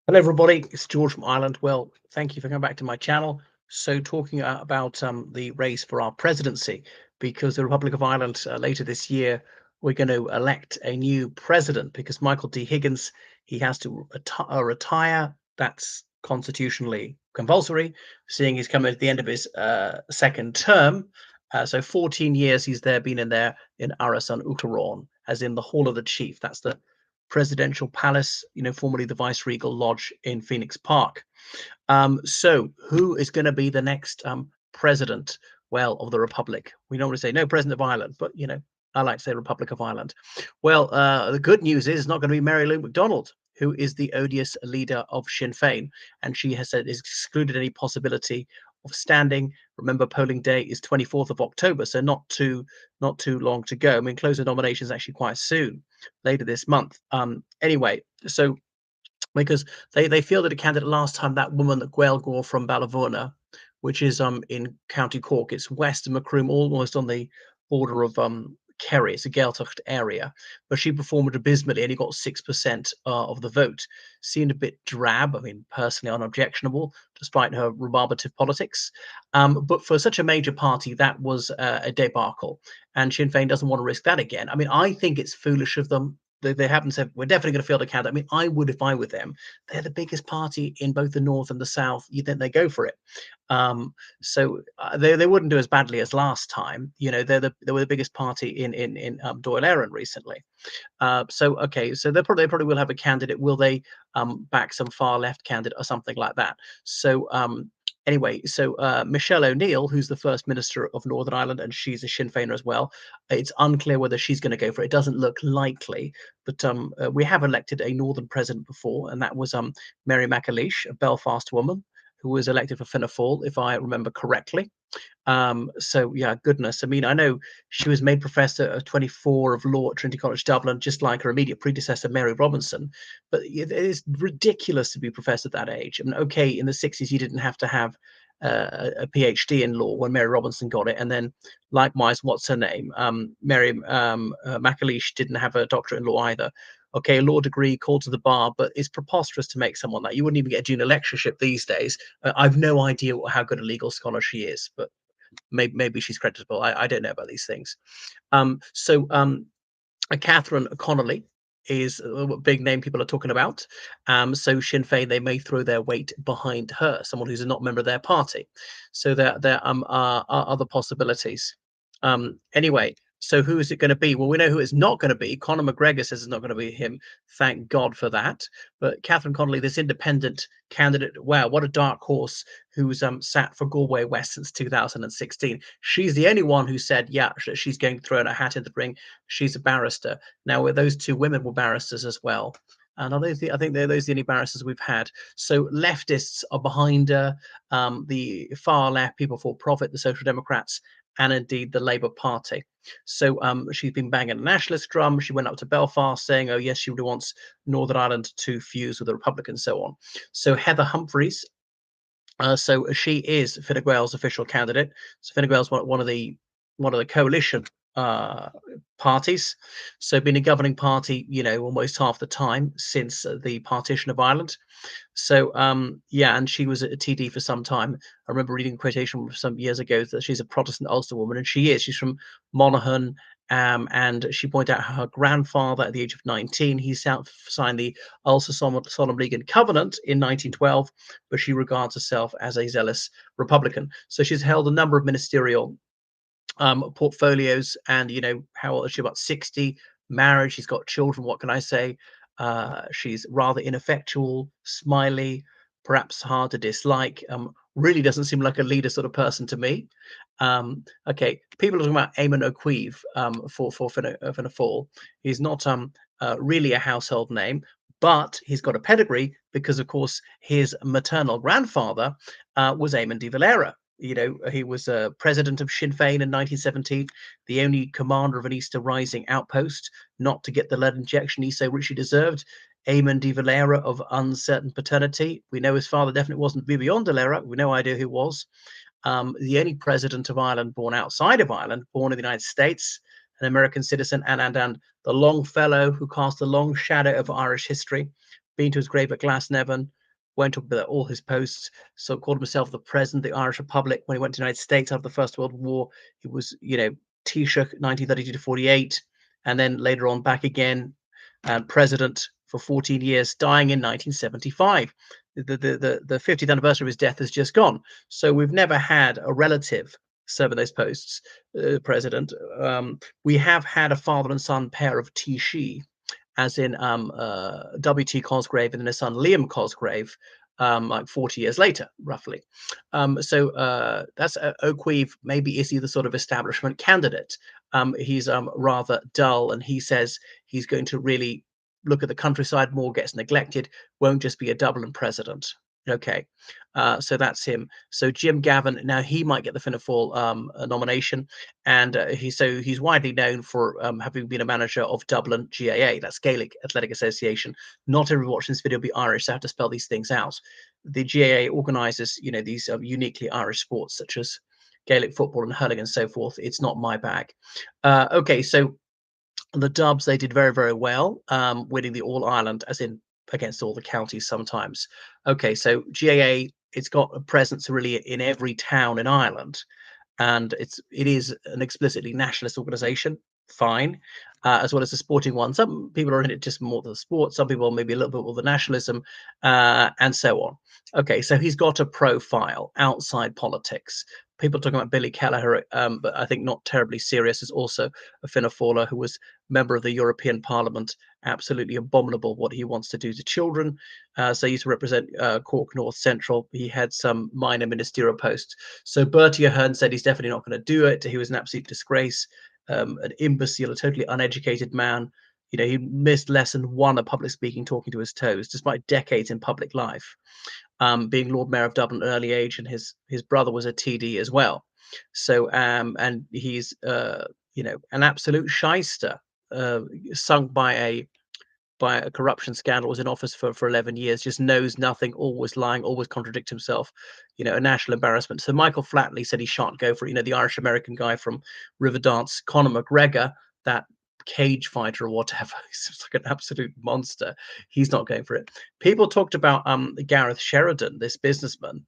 Hello, everybody. It's George from Ireland. Well, thank you for coming back to my channel. So, talking about the race for our presidency, because the Republic of Ireland later this year, we're going to elect a new president because Michael D. Higgins, he has to retire. That's constitutionally compulsory, seeing he's coming at the end of his second term. So 14 years he's been in there in Arasan Uachtaráin, as in the Hall of the Chief. That's the presidential palace, formerly the Vice-Regal Lodge in Phoenix Park. So who is going to be the next president, well, of the Republic? We normally say no president of Ireland, but I like to say Republic of Ireland. Well, the good news is it's not going to be Mary Lou McDonald, who is the odious leader of Sinn Féin, and she has said is excluded any possibility of standing. Remember, polling day is 24th of October, so not too long to go. I mean, close the nominations actually quite soon, later this month. Anyway, so because they fielded a candidate last time, that woman, that Gaeilgeoir from Ballyvourna, which is in County Cork. It's west of Macroom, almost on the border of Kerry. It's a Gaeltacht area, but she performed abysmally, and he got 6% of the vote. Seemed a bit drab. I mean, personally unobjectionable, despite her rebarbative politics. But for such a major party, that was a debacle, and Sinn Féin doesn't want to risk that again. I mean, I think it's foolish of them. They haven't said we're definitely going to field a candidate. I mean, I would if I were them. They're the biggest party in both the north and the south. You think they go for it? So they wouldn't do as badly as last time. They were the biggest party in Doyle Aaron recently. So okay, so they probably will have a candidate. Will they back some far left candidate or something like that? So anyway, so Michelle O'Neill, who's the first minister of Northern Ireland, and she's a Sinn Féiner as well. It's unclear whether she's going to go for it. It doesn't look likely, but we have elected a Northern president before, and that was Mary McAleish, a Belfast woman who was elected for Fianna Fáil, if I remember correctly. So yeah, goodness. I mean, I know she was made professor at 24 of law at Trinity College Dublin, just like her immediate predecessor, Mary Robinson. But it is ridiculous to be professor at that age. I mean, okay, in the 60s, you didn't have to have a PhD in law when Mary Robinson got it. And then likewise, what's her name? Mary McAleish didn't have a doctorate in law either. Okay, a law degree called to the bar, but it's preposterous to make someone that. You wouldn't even get a junior lectureship these days. I've no idea how good a legal scholar she is, but maybe she's creditable. I don't know about these things. So Catherine Connolly is a big name people are talking about. So Sinn Féin, they may throw their weight behind her, someone who's not a member of their party. So there are other possibilities. Anyway, so who is it going to be? Well, we know who it's not going to be. Conor McGregor says it's not going to be him. Thank God for that. But Catherine Connolly, this independent candidate, wow, what a dark horse, who's sat for Galway West since 2016. She's the only one who said, yeah, she's going to throw her hat in the ring. She's a barrister. Now, those two women were barristers as well. And I think they're those the only barristers we've had. So leftists are behind her, the far left, People for Profit, the Social Democrats, and indeed the Labour Party. So she's been banging a nationalist drum. She went up to Belfast saying, oh, yes, she really wants Northern Ireland to fuse with the Republic and so on. So Heather Humphreys, so she is Fine Gael's official candidate. So Fine Gael's one of the coalition parties. So been a governing party, almost half the time since the partition of Ireland. So yeah, and she was a TD for some time. I remember reading a quotation some years ago that she's a Protestant Ulster woman, and she is. She's from Monaghan. And she pointed out how her grandfather, at the age of 19, he signed the Ulster Solemn League and Covenant in 1912, but she regards herself as a zealous Republican. So she's held a number of ministerial portfolios, and how old is she? About 60. Married. She's got children. What can I say? She's rather ineffectual, smiley, perhaps hard to dislike. Really doesn't seem like a leader sort of person to me. Okay, people are talking about Eamon O'Queeve for Fianna Fáil. He's not really a household name, but he's got a pedigree because, of course, his maternal grandfather was Eamon de Valera. He was president of Sinn Féin in 1917, the only commander of an Easter Rising outpost not to get the lead injection he so richly deserved. Eamon de Valera of uncertain paternity. We know his father definitely wasn't Vivian de Valera. We have no idea who was. The only president of Ireland born outside of Ireland, born in the United States, an American citizen, and the Longfellow who cast a long shadow over Irish history. been to his grave at Glasnevin, went up with all his posts, so called himself the President of the Irish Republic. When he went to the United States after the First World War, he was, Taoiseach 1932 to 48, and then later on back again, and president for 14 years, dying in 1975. The 50th anniversary of his death has just gone. So we've never had a relative serve those posts, president. We have had a father and son pair of Taoiseach, as in W.T. Cosgrave and then his son Liam Cosgrave, like 40 years later, roughly. So that's O'Keefe. Maybe is he the sort of establishment candidate? He's rather dull, and he says he's going to really look at the countryside more, gets neglected, won't just be a Dublin president. Okay, so that's him. So Jim Gavin, now he might get the Fianna Fáil nomination, and he's widely known for having been a manager of Dublin GAA, that's Gaelic Athletic Association. Not everyone watching this video will be Irish, so I have to spell these things out. The GAA organises, these uniquely Irish sports such as Gaelic football and hurling and so forth. It's not my bag. Okay, so the Dubs, they did very, very well, winning the All Ireland, as in against all the counties sometimes. Okay, so GAA, it's got a presence really in every town in Ireland, and it is an explicitly nationalist organization. Fine, as well as the sporting one. Some people are in it just more for the sport. Some people maybe a little bit more the nationalism, and so on. Okay, so he's got a profile outside politics. People talking about Billy Kelleher, but I think not terribly serious, is also a Fianna Fáiler who was member of the European Parliament. Absolutely abominable what he wants to do to children. So he used to represent Cork North Central. He had some minor ministerial posts. So Bertie Ahern said he's definitely not going to do it. He was an absolute disgrace, an imbecile, a totally uneducated man. He missed lesson one of public speaking, talking to his toes, despite decades in public life. Being Lord Mayor of Dublin at an early age, and his brother was a TD as well. So and he's an absolute shyster, sunk by a corruption scandal, was in office for 11 years, just knows nothing, always lying, always contradicts himself, a national embarrassment. So Michael Flatley said he shan't go for it. The Irish American guy from Riverdance, Conor McGregor, that cage fighter or whatever, he's like an absolute monster. He's not going for it. People talked about Gareth Sheridan, this businessman.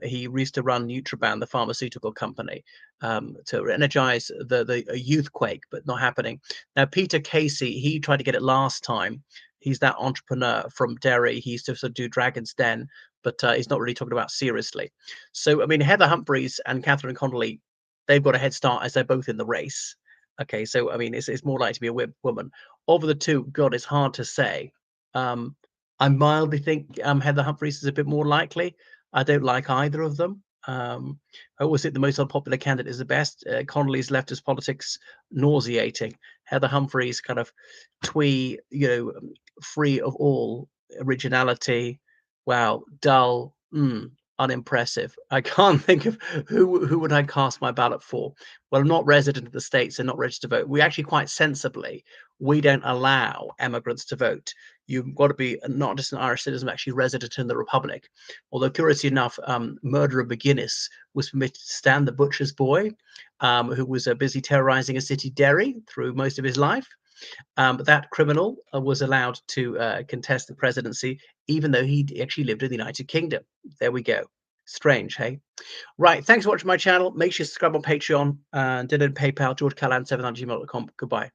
He used to run Nutraband, the pharmaceutical company, to energize the youthquake, but not happening. Now, Peter Casey, he tried to get it last time. He's that entrepreneur from Derry. He used to sort of do Dragon's Den, but he's not really talking about seriously. So, I mean, Heather Humphreys and Catherine Connolly, they've got a head start as they're both in the race. Okay, so I mean, it's more likely to be a woman. Of the two, God, it's hard to say. I mildly think Heather Humphreys is a bit more likely. I don't like either of them. I always think the most unpopular candidate is the best. Connolly's leftist politics, nauseating. Heather Humphreys, kind of twee, free of all originality. Wow, dull, unimpressive. I can't think of who would I cast my ballot for. Well, I'm not resident of the States and not registered to vote. We actually quite sensibly, we don't allow immigrants to vote. You've got to be not just an Irish citizen, but actually resident in the Republic. Although, curiously enough, Murderer McGuinness was permitted to stand the butcher's boy, who was busy terrorizing a city, Derry, through most of his life. But that criminal was allowed to contest the presidency, even though he actually lived in the United Kingdom. There we go. Strange, hey? Right. Thanks for watching my channel. Make sure you subscribe on Patreon and donate on PayPal, georgecallahan7@gmail.com. Goodbye.